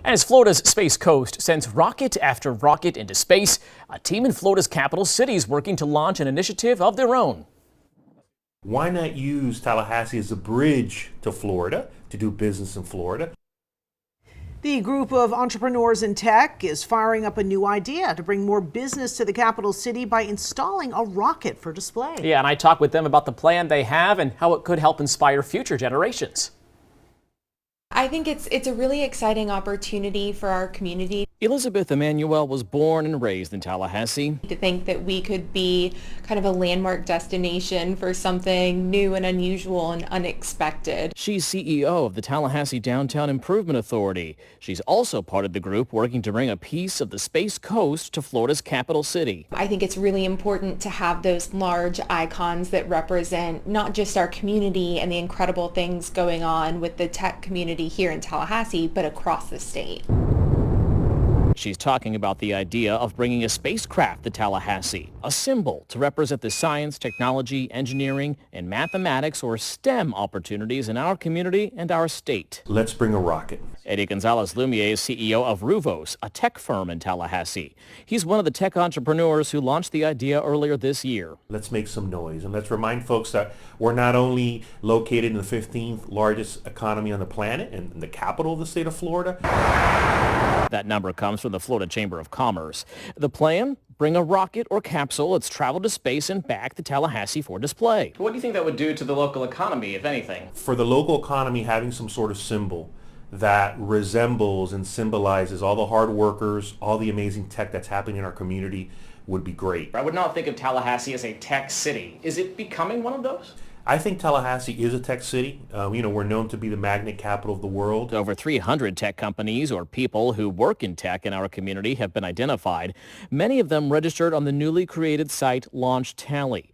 As Florida's Space Coast sends rocket after rocket into space, a team in Florida's capital city is working to launch an initiative of their own. Why not use Tallahassee as a bridge to Florida to do business in Florida? The group of entrepreneurs in tech is firing up a new idea to bring more business to the capital city by installing a rocket for display. Yeah, and I talked with them about the plan they have and how it could help inspire future generations. I think it's a really exciting opportunity for our community. Elizabeth Emanuel was born and raised in Tallahassee. To think that we could be kind of a landmark destination for something new and unusual and unexpected. She's CEO of the Tallahassee Downtown Improvement Authority. She's also part of the group working to bring a piece of the Space Coast to Florida's capital city. I think it's really important to have those large icons that represent not just our community and the incredible things going on with the tech community here in Tallahassee, but across the state. She's talking about the idea of bringing a spacecraft to Tallahassee, a symbol to represent the science, technology, engineering, and mathematics or STEM opportunities in our community and our state. Let's bring a rocket. Eddie Gonzalez-Lumiere is CEO of Ruvos, a tech firm in Tallahassee. He's one of the tech entrepreneurs who launched the idea earlier this year. Let's make some noise, and let's remind folks that we're not only located in the 15th largest economy on the planet and the capital of the state of Florida. That number comes from the Florida Chamber of Commerce. The plan? Bring a rocket or capsule that's traveled to space and back to Tallahassee for display. What do you think that would do to the local economy, if anything? For the local economy, having some sort of symbol that resembles and symbolizes all the hard workers, all the amazing tech that's happening in our community would be great. I would not think of Tallahassee as a tech city. Is it becoming one of those? I think Tallahassee is a tech city. We're known to be the magnet capital of the world. Over 300 tech companies or people who work in tech in our community have been identified. Many of them registered on the newly created site Launch Tally.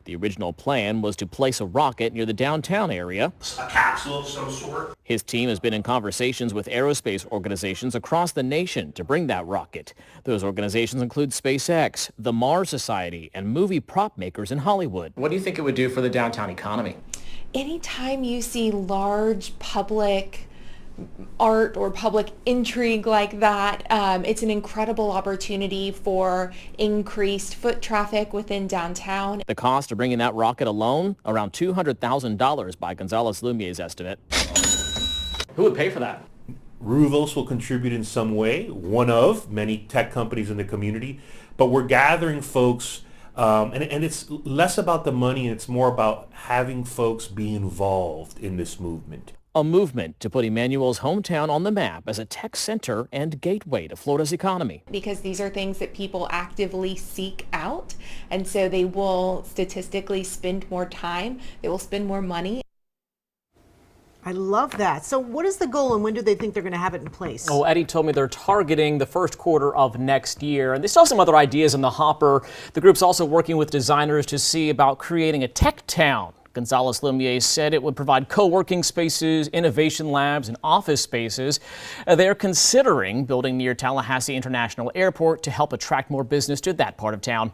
The original plan was to place a rocket near the downtown area. A capsule of some sort. His team has been in conversations with aerospace organizations across the nation to bring that rocket. Those organizations include SpaceX, the Mars Society, and movie prop makers in Hollywood. What do you think it would do for the downtown economy? Anytime you see large public art or public intrigue like that, it's an incredible opportunity for increased foot traffic within downtown. The cost of bringing that rocket alone, around $200,000 by Gonzalez-Lumiere's estimate. Who would pay for that? Ruvos will contribute in some way, one of many tech companies in the community, but we're gathering folks, and it's less about the money and it's more about having folks be involved in this movement. A movement to put Emanuel's hometown on the map as a tech center and gateway to Florida's economy. Because these are things that people actively seek out, and so they will statistically spend more time, they will spend more money. I love that. So what is the goal and when do they think they're going to have it in place? Oh, Eddie told me they're targeting the first quarter of next year. And they still have some other ideas in the hopper. The group's also working with designers to see about creating a tech town. Gonzalez-Lumiere said it would provide co-working spaces, innovation labs, and office spaces. They're considering building near Tallahassee International Airport to help attract more business to that part of town.